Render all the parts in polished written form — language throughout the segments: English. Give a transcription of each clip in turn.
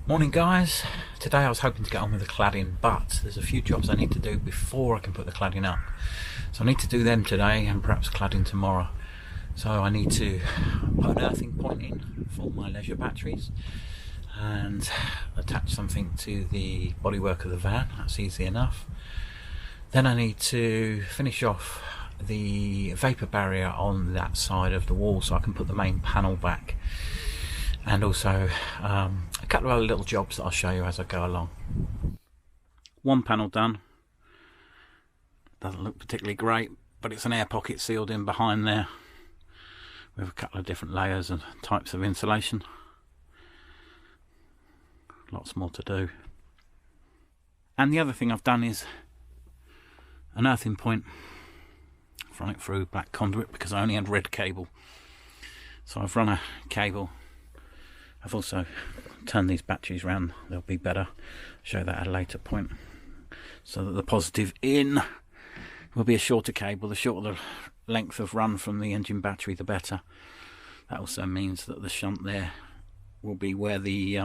Morning guys, today I was hoping to get on with the cladding, but there's a few jobs I need to do before I can put the cladding up. So I need to do them today and perhaps cladding tomorrow. So I need to put an earthing point in for my leisure batteries and attach something to the bodywork of the van. That's easy enough. Then I need to finish off the vapour barrier on that side of the wall so I can put the main panel back. And also a couple of other little jobs that I'll show you as I go along. One panel done. Doesn't look particularly great, but it's an air pocket sealed in behind there with a couple of different layers and types of insulation. Lots more to do. And the other thing I've done is an earthing point. I've run it through black conduit because I only had red cable. So I've run a cable. I've also turned these batteries around, they'll be better. Show that at a later point. So that the positive in will be a shorter cable. The shorter the length of run from the engine battery, the better. That also means that the shunt there will be where the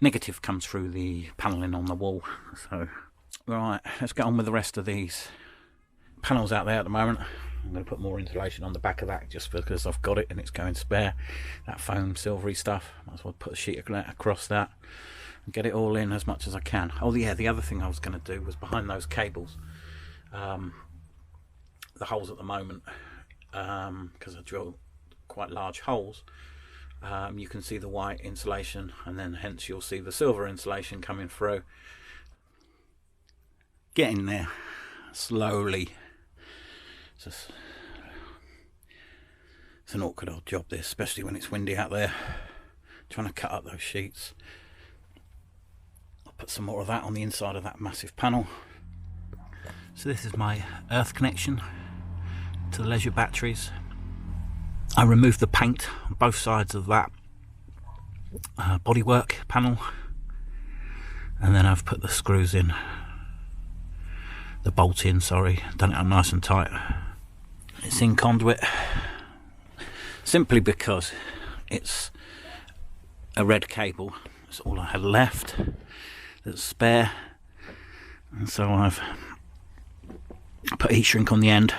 negative comes through the panelling on the wall. So, right, let's get on with the rest of these panels out there at the moment. I'm going to put more insulation on the back of that just because I've got it and it's going spare. That foam silvery stuff, might as well put a sheet across that and get it all in as much as I can. Oh yeah, the other thing I was going to do was behind those cables, the holes at the moment, because I drill quite large holes, you can see the white insulation and then hence you'll see the silver insulation coming through. Getting there slowly. It's an awkward old job this, especially when it's windy out there. Trying to cut up those sheets. I'll put some more of that on the inside of that massive panel. So this is my earth connection to the leisure batteries. I removed the paint on both sides of that bodywork panel, and then I've put the screws in, the bolt in, sorry, done it up nice and tight. It's in conduit simply because it's a red cable. That's all I had left that's spare, and so I've put heat shrink on the end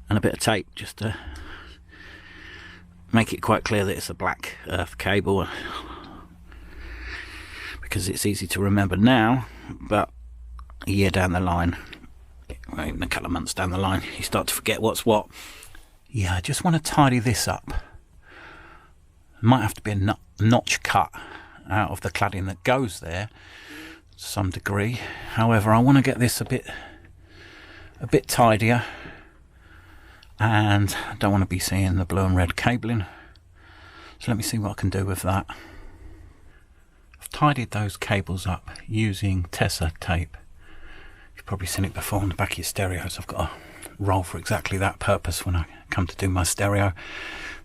and a bit of tape just to make it quite clear that it's a black earth cable, because it's easy to remember now, but a year down the line, well, even a couple of months down the line, you start to forget what's what. Yeah, I just want to tidy this up. Might have to be a notch cut out of the cladding that goes there to some degree. However, I want to get this a bit tidier, and I don't want to be seeing the blue and red cabling. So let me see what I can do with that. I've tidied those cables up using Tessa tape. You've probably seen it before on the back of your stereos. I've got a roll for exactly that purpose when I come to do my stereo,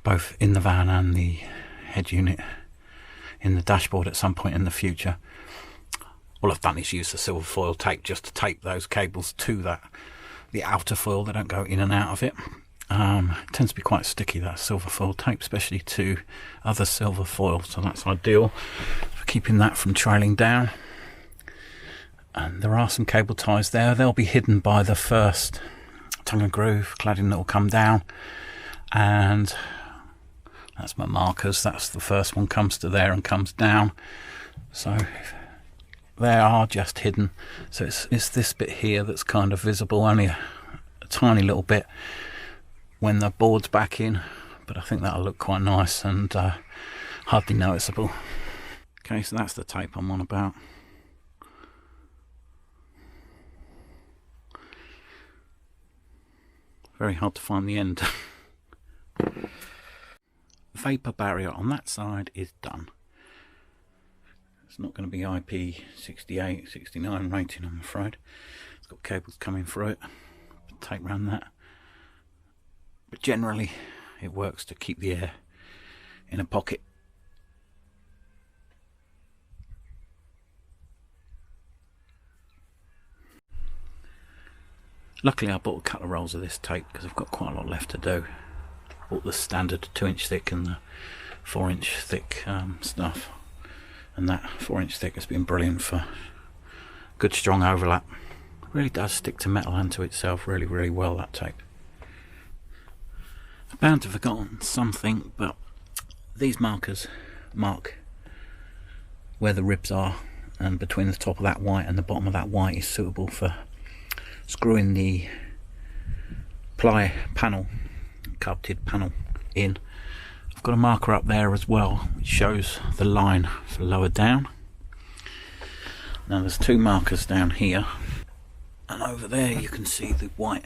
both in the van and the head unit in the dashboard at some point in the future. All I've done is use the silver foil tape just to tape those cables to the outer foil. They don't go in and out of it. It tends to be quite sticky, that silver foil tape, especially to other silver foil, so that's ideal for keeping that from trailing down. And there are some cable ties there. They'll be hidden by the first tongue and groove cladding that will come down, and that's my markers. That's the first one, comes to there and comes down, so they are just hidden. So it's this bit here that's kind of visible, only a tiny little bit when the board's back in, but I think that'll look quite nice and hardly noticeable. Okay, so that's the tape I'm on about. Very hard to find the end. Vapour barrier on that side is done. It's not going to be IP68, 69 rating, I'm afraid. It's got cables coming through it. Tape around that. But generally it works to keep the air in a pocket. Luckily I bought a couple of rolls of this tape because I've got quite a lot left to do. Bought the standard 2-inch thick and the 4-inch thick stuff, and that 4-inch thick has been brilliant for good strong overlap. It really does stick to metal and to itself really well, that tape. I'm bound to have forgotten something, but these markers mark where the ribs are, and between the top of that white and the bottom of that white is suitable for screwing the ply panel, carpeted panel in. I've got a marker up there as well which shows the line for lower down. Now there's 2 markers down here, and over there you can see the white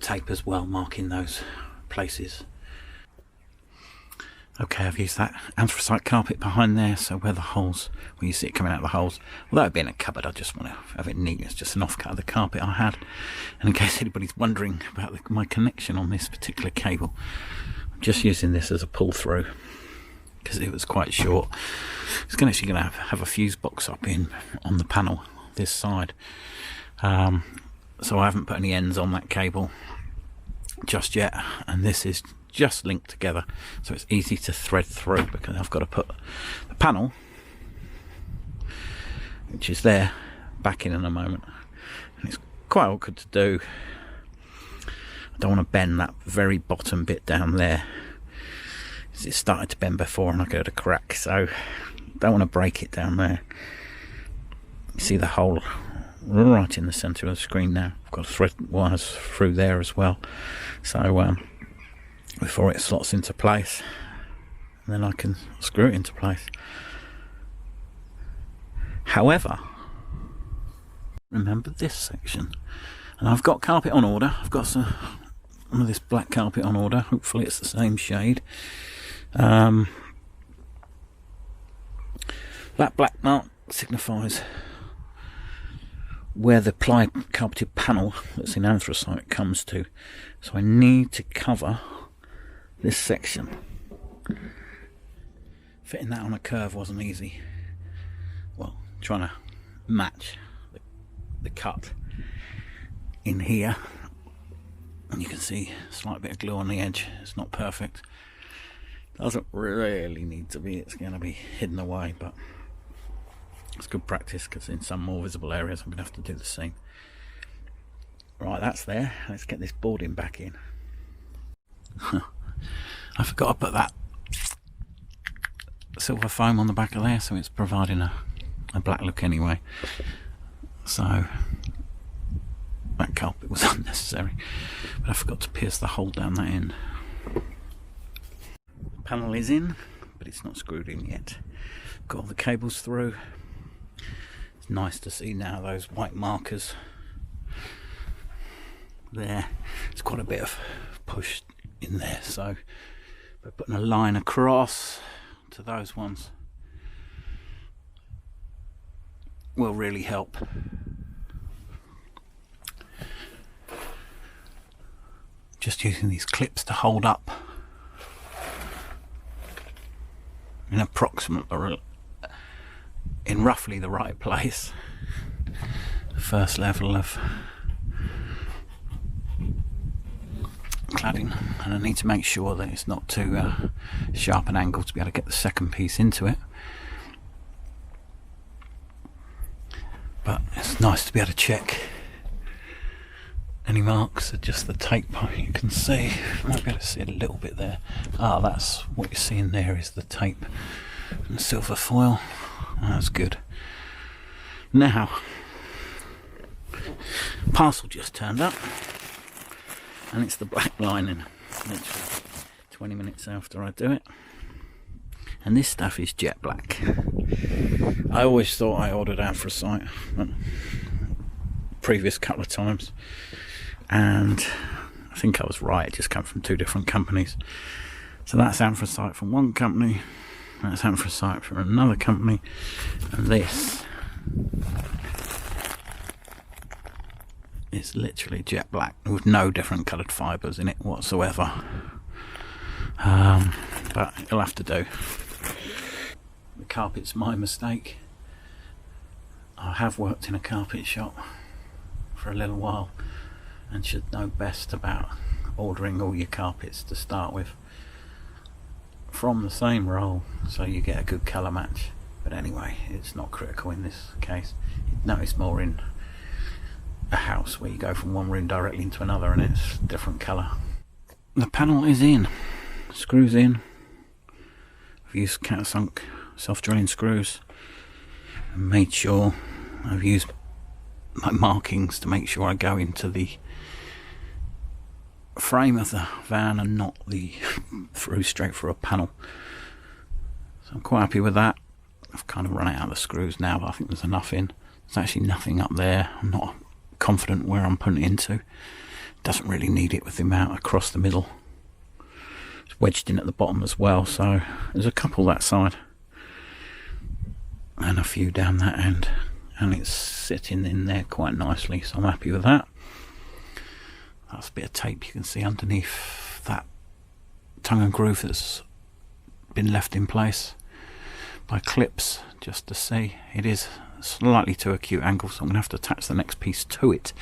tape as well, marking those places. Okay, I've used that anthracite carpet behind there, so where the holes, where you see it coming out of the holes, well, that would be in a cupboard. I just want to have it neat. It's just an offcut of the carpet I had. And in case anybody's wondering about my connection on this particular cable, I'm just using this as a pull through because it was quite short. It's actually going to have a fuse box up in on the panel this side, so I haven't put any ends on that cable just yet, and this is just linked together, so it's easy to thread through, because I've got to put the panel, which is there, back in a moment, and it's quite awkward to do. I don't want to bend that very bottom bit down there, because it started to bend before and I go to crack, so I don't want to break it down there. You see the hole right in the centre of the screen now. I've got thread wires through there as well, so before it slots into place, and then I can screw it into place. However, remember this section, and I've got carpet on order. I've got some of this black carpet on order. Hopefully it's the same shade. That black mark signifies where the ply carpeted panel that's in anthracite comes to, so I need to cover this section. Fitting that on a curve wasn't easy. Well, trying to match the cut in here, and you can see a slight bit of glue on the edge. It's not perfect. Doesn't really need to be. It's going to be hidden away, but it's good practice, because in some more visible areas I'm going to have to do the same. Right, that's there. Let's get this boarding back in. I forgot to put that silver foam on the back of there, so it's providing a black look anyway. So that carpet was unnecessary, but I forgot to pierce the hole down that end. Panel is in, but it's not screwed in yet. Got all the cables through. It's nice to see now those white markers there. It's quite a bit of push in there, so by putting a line across to those ones will really help. Just using these clips to hold up in roughly the right place. The first level of cladding, and I need to make sure that it's not too sharp an angle to be able to get the second piece into it. But it's nice to be able to check any marks. Just the tape you can see. You might be able to see a little bit there. Ah, that's what you're seeing there, is the tape and silver foil. That's good. Now, parcel just turned up, and it's the black lining, literally 20 minutes after I do it, and this stuff is jet black. I always thought I ordered anthracite previous couple of times, and I think I was right. It just came from 2 different companies. So that's anthracite from one company, that's anthracite from another company, and this is literally jet black with no different coloured fibres in it whatsoever. But it'll have to do. The carpet's my mistake. I have worked in a carpet shop for a little while and should know best about ordering all your carpets to start with from the same roll, so you get a good colour match. But anyway, it's not critical in this case. No, it's more in a house where you go from one room directly into another and it's different colour. The panel is in, screws in. I've used countersunk self-drilling screws and made sure I've used my markings to make sure I go into the frame of the van and not straight through a panel. So I'm quite happy with that. I've kind of run out of the screws now, but I think there's enough in. There's actually nothing up there. I'm not confident where I'm putting it into. Doesn't really need it with the amount across the middle. It's wedged in at the bottom as well, so there's a couple that side and a few down that end, and it's sitting in there quite nicely, so I'm happy with that. That's a bit of tape you can see underneath that tongue and groove that's been left in place by clips, just to see. It is slightly too acute angle, so I'm going to have to attach the next piece to it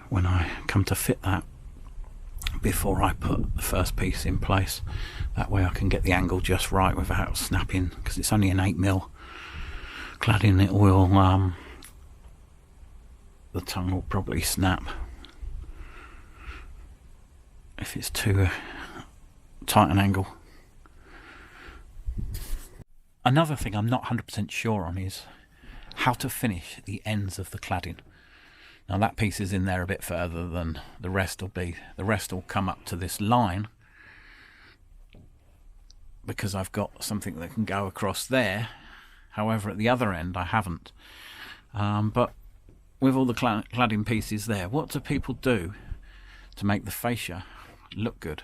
when I come to fit that before I put the first piece in place. That way I can get the angle just right without snapping, because it's only an 8mm cladding. It will the tongue will probably snap if it's too tight an angle. Another thing I'm not 100% sure on is how to finish the ends of the cladding. Now that piece is in there a bit further than the rest will be. The rest will come up to this line because I've got something that can go across there. However, at the other end I haven't. But with all the cladding pieces there, what do people do to make the fascia look good?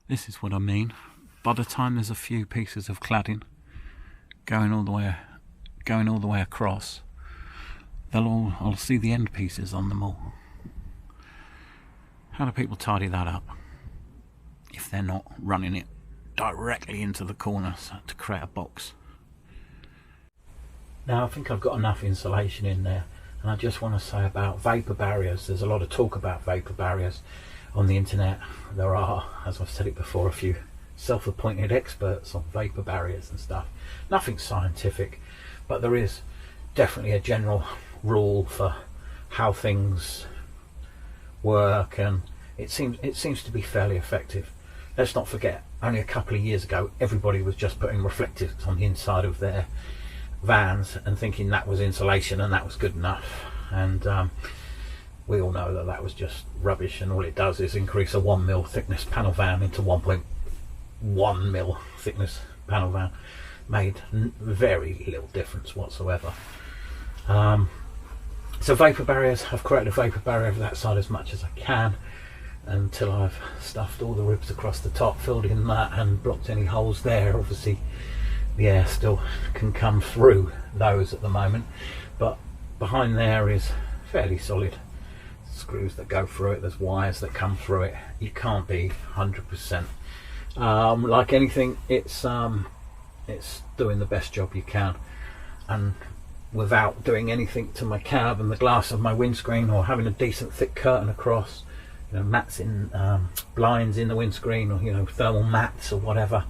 This is what I mean. By the time there's a few pieces of cladding going all the way across, I'll see the end pieces on them all. How do people tidy that up if they're not running it directly into the corners to create a box? Now I think I've got enough insulation in there, and I just want to say about vapour barriers. There's a lot of talk about vapour barriers on the internet. There are, as I've said it before, a few self-appointed experts on vapour barriers and stuff. Nothing scientific, but there is definitely a general rule for how things work, and it seems to be fairly effective. Let's not forget, only a couple of years ago everybody was just putting reflectors on the inside of their vans and thinking that was insulation and that was good enough, and we all know that that was just rubbish, and all it does is increase a 1mm thickness panel van into 1.1mm thickness panel van. Made very little difference whatsoever. So vapour barriers, I've created a vapour barrier over that side as much as I can until I've stuffed all the ribs across the top, filled in that and blocked any holes there. Obviously the air still can come through those at the moment, but behind there is fairly solid screws that go through it. There's wires that come through it. You can't be 100%. Like anything, it's doing the best job you can, and without doing anything to my cab and the glass of my windscreen, or having a decent thick curtain across, mats in, blinds in the windscreen, or thermal mats or whatever.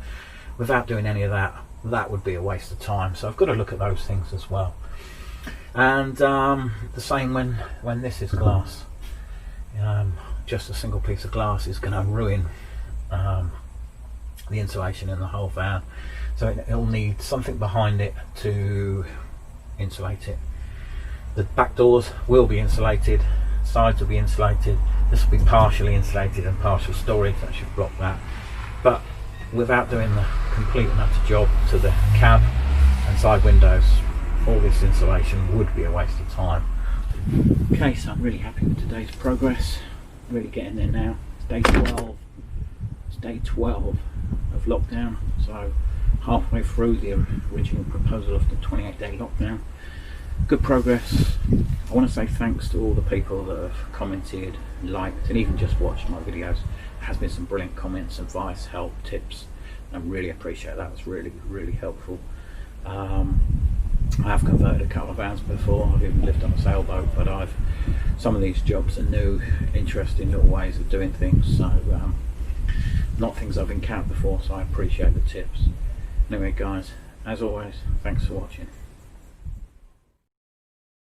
Without doing any of that, that would be a waste of time. So I've got to look at those things as well. And the same when this is glass. Just a single piece of glass is going to ruin the insulation in the whole van, so it'll need something behind it to insulate it. The back doors will be insulated, sides will be insulated, this will be partially insulated and partial storage. That should block that, but without doing the complete and utter job to the cab and side windows, all this insulation would be a waste of time. Okay, so I'm really happy with today's progress. Really getting there now. It's day 12. It's day 12 of lockdown, so halfway through the original proposal of the 28-day lockdown. Good progress. I want to say thanks to all the people that have commented, liked, and even just watched my videos. There has been some brilliant comments, advice, help, tips. I really appreciate that. It's really, really helpful. I have converted a couple of vans before. I've even lived on a sailboat, but some of these jobs are new, interesting little ways of doing things, so not things I've encountered before, so I appreciate the tips. Anyway guys, as always, thanks for watching.